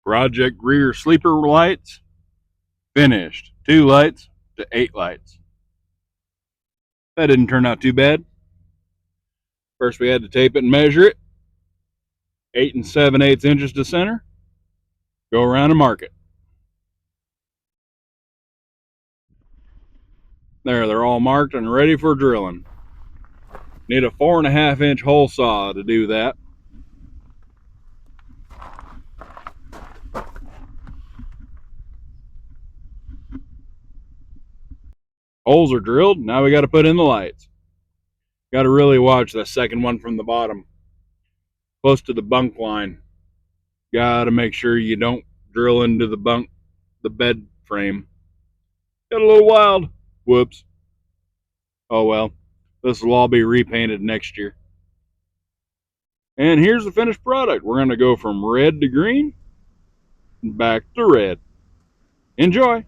Project Rear Sleeper Lights finished. 2 lights to 8 lights. That didn't turn out too bad. First we had to tape it and measure it. 8 7/8 inches to center. Go around and mark it. There, they're all marked and ready for drilling. Need a 4.5-inch hole saw to do that. Holes are drilled. Now we got to put in the lights. Got to really watch that second one from the bottom, close to the bunk line. Got to make sure you don't drill into the bed frame. Got a little wild. Whoops. Oh well. This will all be repainted next year. And here's the finished product. We're going to go from red to green, back to red. Enjoy.